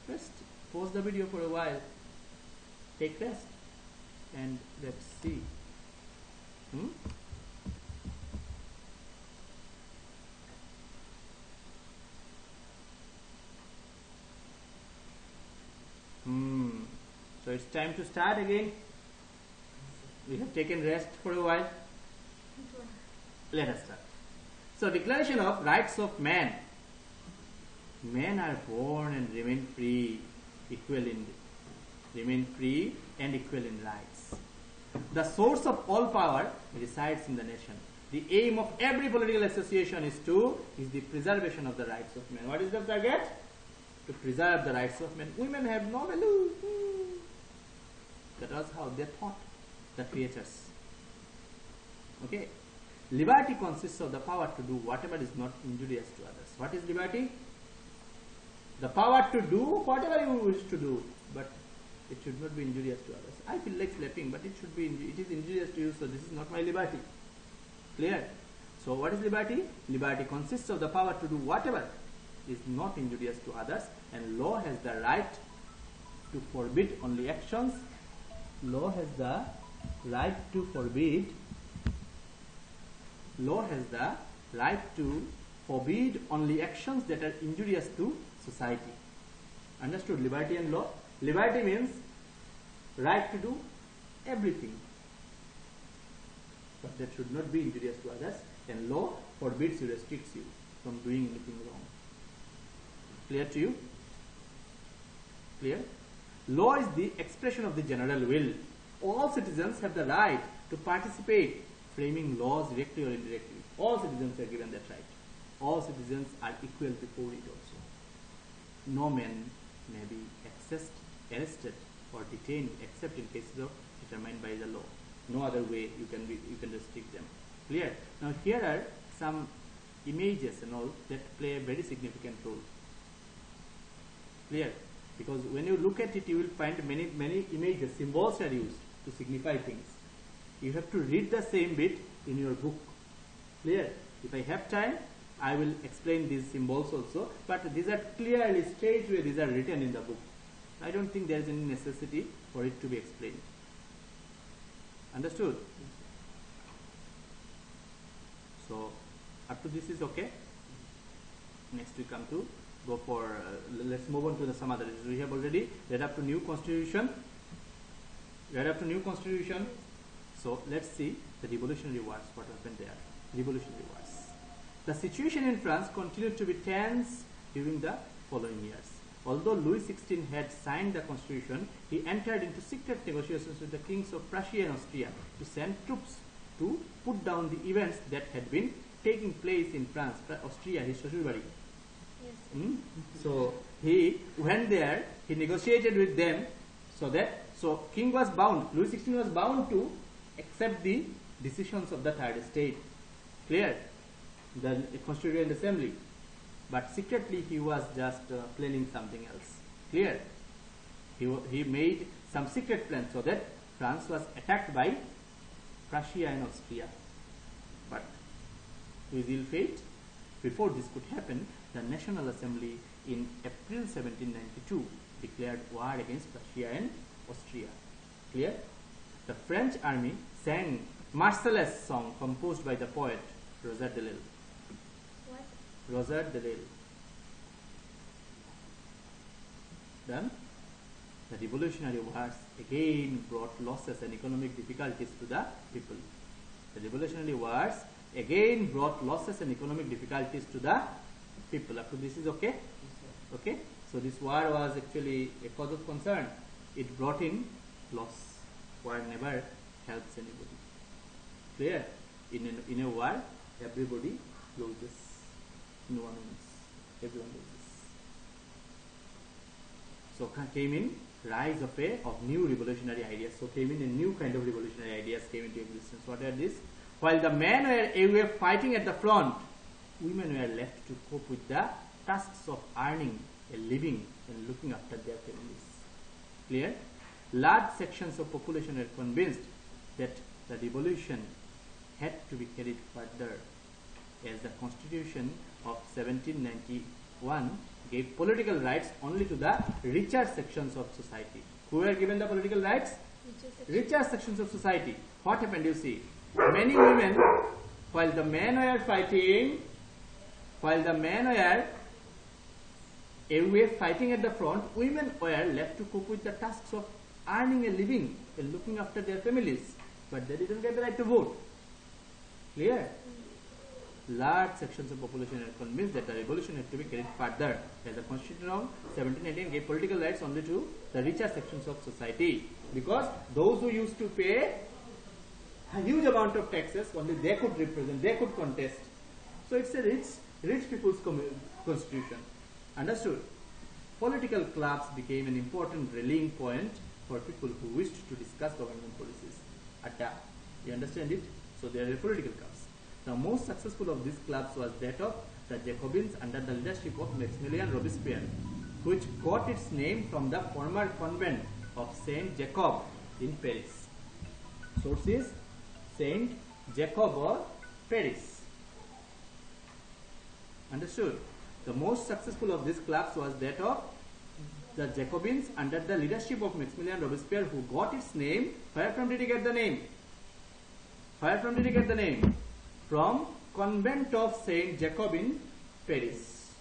Just pause the video for a while, take rest, and let's see. So it's time to start again. We have taken rest for a while. Let us start. So declaration of rights of man. Men are born and remain free and equal in rights. The source of all power resides in the nation. The aim of every political association is the preservation of the rights of men. What is the target? To preserve the rights of men. Women have no value. That was how they thought, the creators. Okay. Liberty consists of the power to do whatever is not injurious to others. What is liberty? The power to do whatever you wish to do, but it should not be injurious to others. I feel like sleeping, but it is injurious to you, so this is not my liberty. Clear? So what is liberty? Liberty consists of the power to do whatever is not injurious to others, and law has the right to forbid only actions. Law has the right to forbid. Law has the right to forbid only actions that are injurious to society. Understood? Liberty and law. Liberty means right to do everything, but that should not be injurious to others, and law forbids you, restricts you from doing anything wrong. Clear to you? Clear? Law is the expression of the general will. All citizens have the right to participate, framing laws directly or indirectly. All citizens are given that right. All citizens are equal before it also. No man may be accessed, arrested or detained except in cases of determined by the law. No other way you can restrict them. Clear? Now here are some images and all that play a very significant role. Clear? Because when you look at it, you will find many images, symbols are used to signify things. You have to read the same bit in your book. Clear? If I have time, I will explain these symbols also, but these are clearly, straightway, these are written in the book. I don't think there is any necessity for it to be explained. Understood? So, up to this is okay. Next we come to go for, let's move on to some others. We have already read up to new constitution. So let's see the revolutionary wars, what happened there. Revolutionary wars. The situation in France continued to be tense during the following years. Although Louis XVI had signed the constitution, he entered into secret negotiations with the kings of Prussia and Austria to send troops to put down the events that had been taking place in France, Austria, his Shoshubari. So he went there, he negotiated with them, so king was bound, Louis XVI was bound to accept the decisions of the third state. Clear? The Constituent Assembly. But secretly he was just planning something else. Clear? He made some secret plan so that France was attacked by Prussia and Austria. But with ill fate, before this could happen, the National Assembly in April 1792 declared war against Prussia and Austria. Clear? The French army sang Marseillaise song composed by the poet Roger de Lille.
What?
Roger de Lille. Done? The revolutionary wars again brought losses and economic difficulties to the people. The revolutionary wars again brought losses and economic difficulties to the people. Up to this is okay? Okay? So this war was actually a cause of concern. It brought in loss. War never helps anybody. Clear? In a war, everybody loses. No one wins. Everyone loses. So came in rise of new revolutionary ideas. So came in a new kind of revolutionary ideas came into existence. What are these? While the men were fighting at the front, women were left to cope with the tasks of earning a living and looking after their families. Clear? Large sections of population were convinced that the revolution had to be carried further, as the Constitution of 1791 gave political rights only to the richer sections of society. Who were given the political rights? Richer sections of society. What happened, you see? Many women, while the men were fighting, away fighting at the front, women were left to cope with the tasks of earning a living and looking after their families. But they didn't get the right to vote. Clear? Large sections of population are convinced that the revolution had to be carried further, as the Constitution of 1718 gave political rights only to the richer sections of society, because those who used to pay a huge amount of taxes, only they could represent, they could contest. So it's a rich people's constitution. Understood? Political clubs became an important rallying point for people who wished to discuss government policies. Atta. You understand it? So they are political clubs. The most successful of these clubs was that of the Jacobins under the leadership of Maximilien Robespierre, which got its name from the former convent of Saint Jacob in Paris. Source is Saint Jacob of Paris. Understood? The most successful of these clubs was that of the Jacobins under the leadership of Maximilien Robespierre, who got its name. Where from did he get the name? Where from did he get the name? From convent of Saint Jacob in Paris.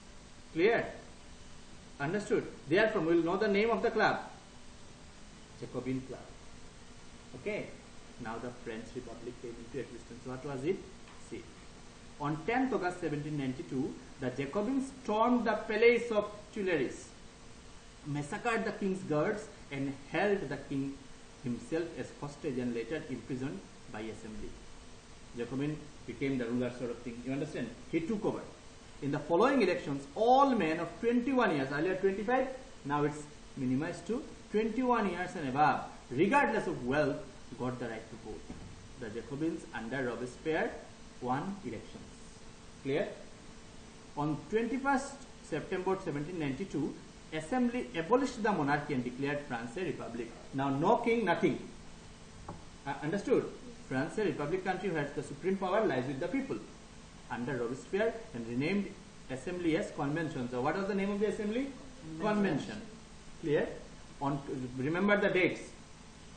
Clear? Understood? Therefrom we will know the name of the club. Jacobin Club. Okay. Now the French Republic came into existence. What was it? See. On 10th August 1792, the Jacobins stormed the palace of Tuileries, massacred the king's guards, and held the king himself as hostage and later imprisoned by assembly. Jacobin became the ruler, sort of thing. You understand? He took over. In the following elections, all men of 21 years, earlier 25, now it's minimized to 21 years and above, regardless of wealth, got the right to vote. The Jacobins under Robespierre won elections. Clear? On 21st September 1792, Assembly abolished the monarchy and declared France a republic. Now no king, nothing. Understood? France a republic country where the supreme power lies with the people. Under Robespierre, and renamed assembly as convention. So what was the name of the assembly? Convention. Clear? Remember the dates.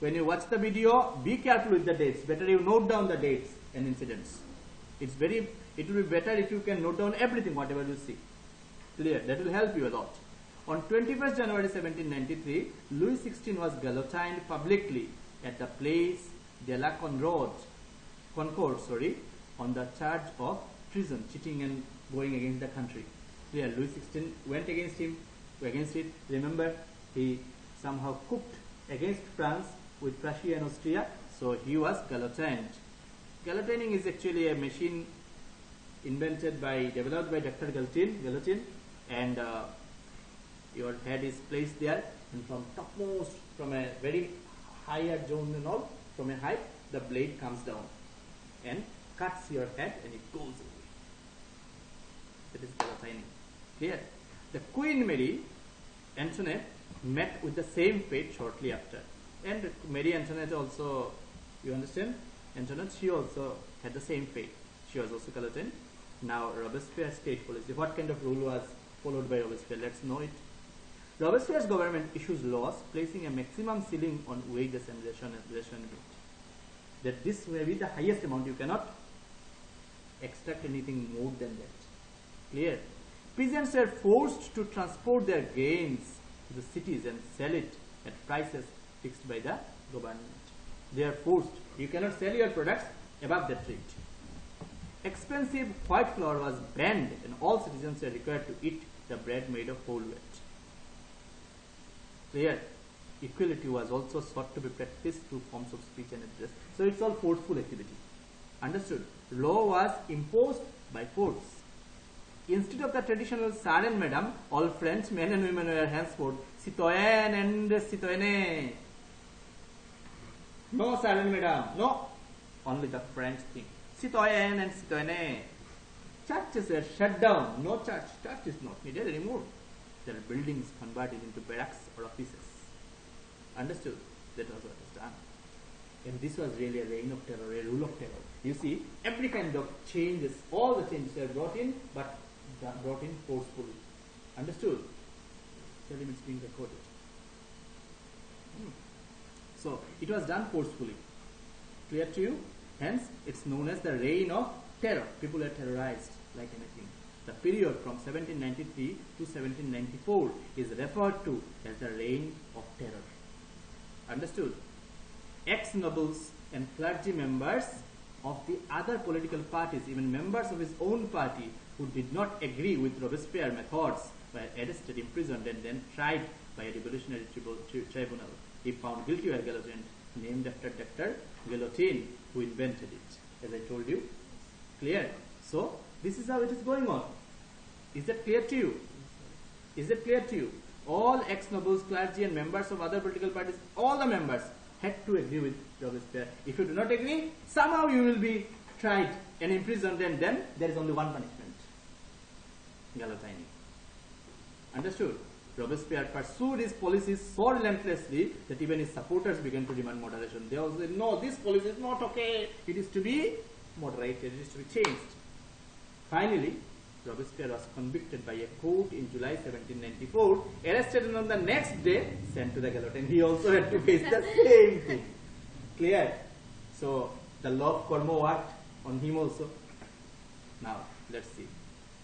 When you watch the video, be careful with the dates. Better you note down the dates and incidents. It will be better if you can note down everything, whatever you see. Clear? That will help you a lot. On 21st January 1793, Louis XVI was guillotined publicly at the Place de la Concorde, on the charge of treason, cheating and going against the country. Clear? Louis XVI went against it. Remember, he somehow cooked against France with Prussia and Austria, so he was guillotined. Guillotining is actually a machine developed by Dr. Guillotine, and your head is placed there, and from topmost, from a very higher zone and all, from a height, the blade comes down and cuts your head and it goes away. That is guillotining. Clear? The Queen Mary Antoinette met with the same fate shortly after. And Mary Antoinette also, you understand? Antoinette, she also had the same fate. She was also guillotined. Now Robespierre state policy. What kind of rule was followed by Robespierre? Let's know it. Robespierre's government issues laws placing a maximum ceiling on wages and ration meat. That this may be the highest amount, you cannot extract anything more than that. Clear? Peasants were forced to transport their grains to the cities and sell it at prices fixed by the government. They are forced. You cannot sell your products above that rate. Expensive white flour was banned and all citizens were required to eat the bread made of whole wheat. Clear? Equality was also sought to be practiced through forms of speech and address. So it's all forceful activity. Understood? Law was imposed by force. Instead of the traditional sir and madam, all French men and women were henceforth citoyen and citoyenne. No sir and madam, no. Only the French thing. Citoyen and citoyenne. Churches were shut down. No church. Church is not needed anymore. There are buildings converted into barracks or offices. Understood? That was what was done. And this was really a reign of terror, a rule of terror. You see, every kind of changes, all the changes were brought in, but brought in forcefully. Understood? Tell him it's being recorded. So, it was done forcefully. Clear to you? Hence, it's known as the reign of terror. People are terrorized like anything. The period from 1793 to 1794 is referred to as the reign of terror. Understood? Ex-nobles and clergy members of the other political parties, even members of his own party who did not agree with Robespierre's methods, were arrested, imprisoned, and then tried by a revolutionary tribunal. If found guilty, were guillotined, named after Dr. Guillotine, who invented it. As I told you, clear? So, this is how it is going on. Is that clear to you? Is that clear to you? All ex-nobles, clergy, and members of other political parties, all the members had to agree with Robespierre. If you do not agree, somehow you will be tried and imprisoned, and then there is only one punishment: guillotine. Understood? Robespierre pursued his policies so relentlessly that even his supporters began to demand moderation. They also said, no, this policy is not okay. It is to be moderated. It is to be changed. Finally, Robespierre was convicted by a court in July 1794, arrested, and on the next day sent to the guillotine. He also had to face the same thing. Clear? So, the law of karma worked on him also. Now, let's see.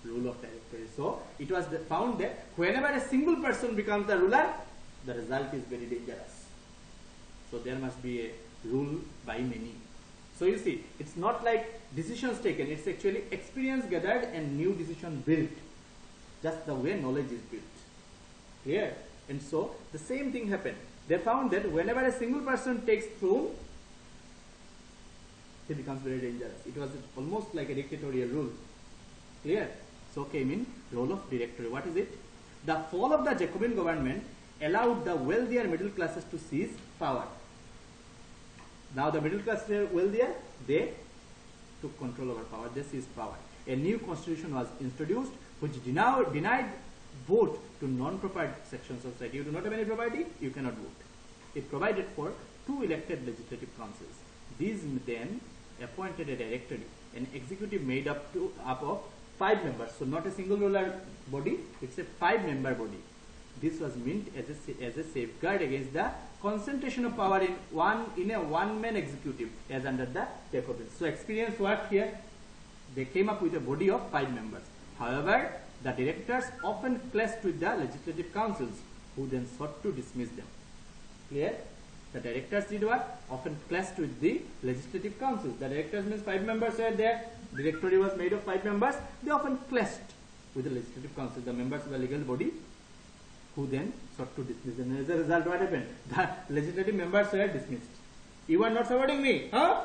Rule of territory. So, it was found that whenever a single person becomes the ruler, the result is very dangerous. So, there must be a rule by many. So, you see, it's not like decisions taken, it's actually experience gathered and new decision built. Just the way knowledge is built. Clear? And so, the same thing happened. They found that whenever a single person takes throne, he becomes very dangerous. It was almost like a dictatorial rule. Clear? So came in role of directory. What is it? The fall of the Jacobin government allowed the wealthier middle classes to seize power. Now the middle class were wealthier, they took control over power, they seized power. A new constitution was introduced which denied vote to non-property sections of society. You do not have any property, you cannot vote. It provided for 2 elected legislative councils. These then appointed a directory, an executive made up of 5 members. So not a single ruler body, it's a 5-member body. This was meant as a safeguard against the concentration of power in a one-man executive as under the Jacobins. So experience worked here. They came up with a body of 5 members. However, the directors often clashed with the legislative councils, who then sought to dismiss them. Clear? The directors did what? Often clashed with the legislative councils. The directors means 5 members were there. Directory was made of 5 members. They often clashed with the legislative council, the members of the legal body, who then sought to dismiss them. As a result, what happened? The legislative members were dismissed. You are not supporting me, huh?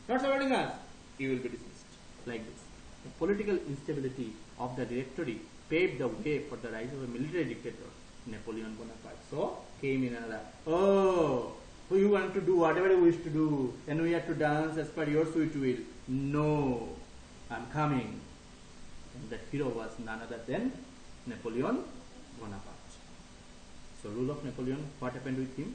Not supporting us. You will be dismissed. Like this. The political instability of the directory paved the way for the rise of a military dictator, Napoleon Bonaparte. So, came in another, oh, you want to do whatever you wish to do, and we have to dance as per your sweet will. No, I'm coming. And the hero was none other than Napoleon Bonaparte. So, rule of Napoleon, what happened with him?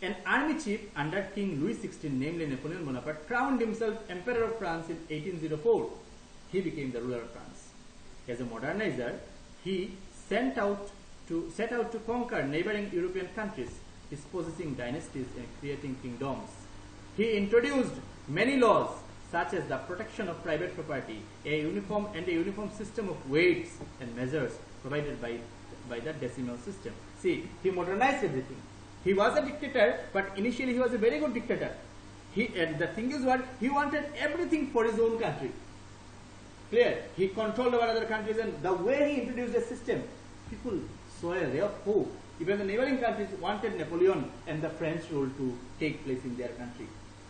An army chief under King Louis XVI, namely Napoleon Bonaparte, crowned himself Emperor of France in 1804. He became the ruler of France. As a modernizer, he sent out to set out to conquer neighboring European countries, dispossessing dynasties and creating kingdoms. He introduced many laws such as the protection of private property, a uniform system of weights and measures provided by the decimal system. See, he modernized everything. He was a dictator, but initially he was a very good dictator. The thing is what? He wanted everything for his own country. Clear? He controlled over other countries, and the way he introduced a system, people saw a ray of hope. Even the neighboring countries wanted Napoleon and the French rule to take place in their country,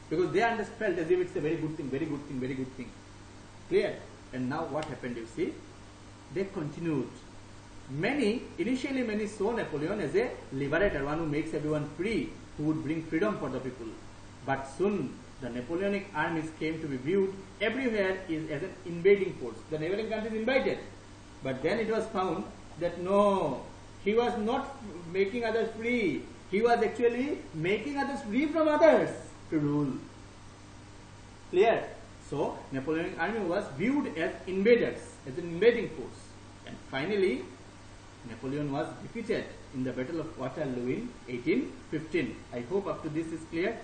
because they felt as if it's a very good thing, very good thing, very good thing. Clear? And now what happened, you see? They continued. Initially many saw Napoleon as a liberator, one who makes everyone free, who would bring freedom for the people. But soon the Napoleonic armies came to be viewed everywhere as an invading force. The neighboring countries invaded, but then it was found that no, he was not making others free. He was actually making others free from others to rule. Clear? So Napoleonic army was viewed as invaders, as an invading force. And finally, Napoleon was defeated in the Battle of Waterloo in 1815. I hope up to this is clear.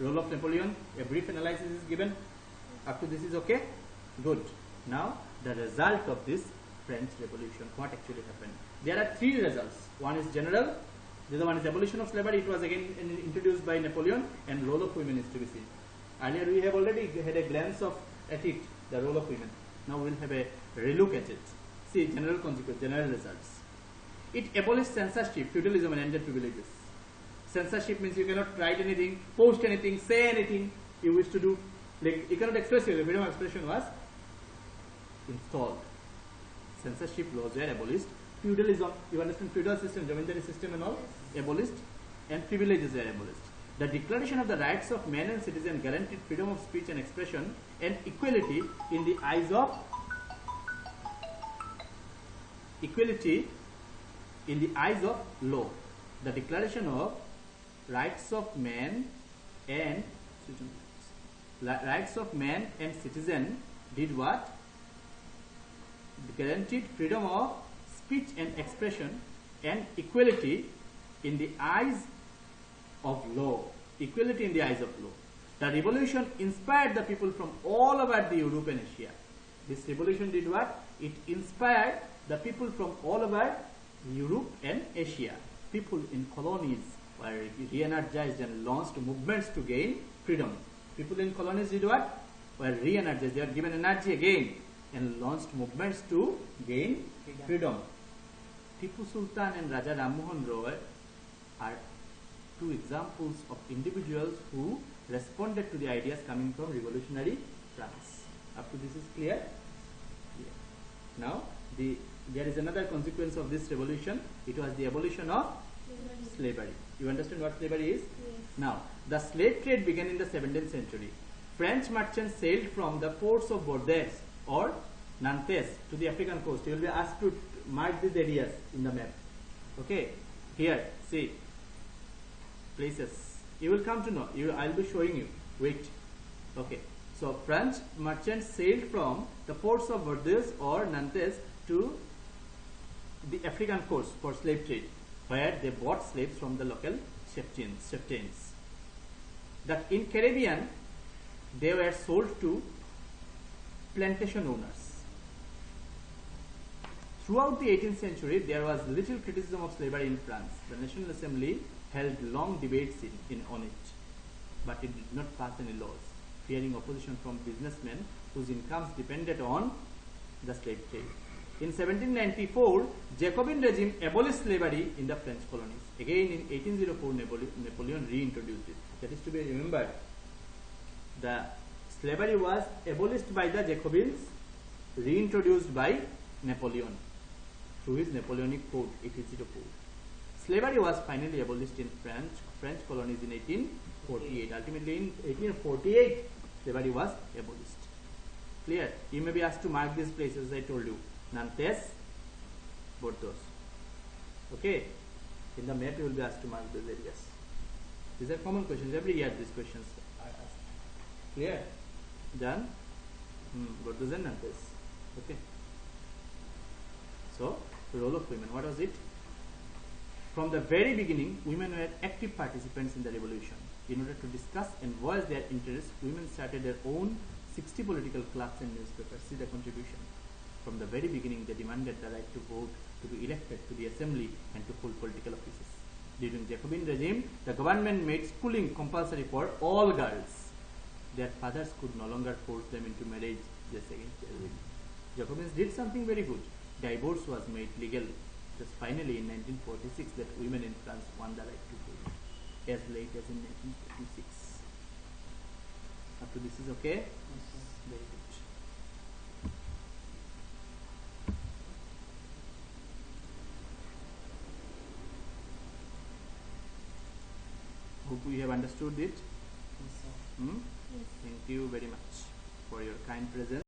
Role of Napoleon, a brief analysis is given. Up to this is okay? Good. Now, the result of this French Revolution, what actually happened? There are three results. One is general, the other one is abolition of slavery. It was again introduced by Napoleon, and role of women is to be seen. Earlier we have already had a glance at it, the role of women. Now we will have a relook at it. See, general consequence, general results. It abolished censorship, feudalism, and ended privileges. Censorship means you cannot write anything, post anything, say anything you wish to do. Like, you cannot express yourself. Freedom of expression was installed. Censorship laws were abolished. Feudalism, you understand, feudal system, Jamindari system and all, abolished, and privileges were abolished. The Declaration of the Rights of Men and Citizens guaranteed freedom of speech and expression and equality in the eyes of law. The Declaration of Rights of Man and Citizen did what? Guaranteed freedom of speech and expression and equality in the eyes of law. Equality in the eyes of law. The revolution inspired the people from all over the Europe and Asia. This revolution did what? It inspired the people from all over Europe and Asia. People in colonies were re-energized and launched movements to gain freedom. People in colonies did what? Were re-energized. They were given energy again and launched movements to gain freedom. Tipu Sultan and Raja Ram Mohan Roy are two examples of individuals who responded to the ideas coming from revolutionary France. Up to this is clear? Yeah. Now, there is another consequence of this revolution. It was the abolition of slavery. You understand what slavery is?
Yes.
Now, the slave trade began in the 17th century. French merchants sailed from the ports of Bordeaux or Nantes to the African coast. You will be asked to mark these areas in the map. Okay, here, see, places. You will come to know. I will be showing you. Wait. Okay. So, French merchants sailed from the ports of Bordeaux or Nantes to the African coast for slave trade, where they bought slaves from the local chieftains. That in Caribbean, they were sold to plantation owners. Throughout the 18th century, there was little criticism of slavery in France. The National Assembly held long debates on it, but it did not pass any laws, fearing opposition from businessmen whose incomes depended on the slave trade. In 1794, Jacobin regime abolished slavery in the French colonies. Again in 1804, Napoleon reintroduced it. That is to be remembered. The slavery was abolished by the Jacobins, reintroduced by Napoleon through his Napoleonic Code 1804. Slavery was finally abolished in French colonies in 1848. Ultimately in 1848, slavery was abolished. Clear? You may be asked to mark these places as I told you. Nantes, Bordeaux. Okay? In the map you will be asked to mark these areas. These are common questions. Every year these questions are asked. Clear? Done? Bordeaux and Nantes. Okay? So, the role of women. What was it? From the very beginning, women were active participants in the revolution. In order to discuss and voice their interests, women started their own 60 political clubs and newspapers. See the contribution. From the very beginning, they demanded the right to vote, to be elected to the assembly, and to hold political offices. During Jacobin regime, the government made schooling compulsory for all girls. Their fathers could no longer force them into marriage just against their will. Jacobins did something very good. Divorce was made legal. It was finally in 1946 that women in France won the right to vote, as late as in 1946. Up to this is okay?
Yes, sir.
Very good. Hope we have understood it.
Yes, sir.
Hmm?
Yes.
Thank you very much for your kind presence.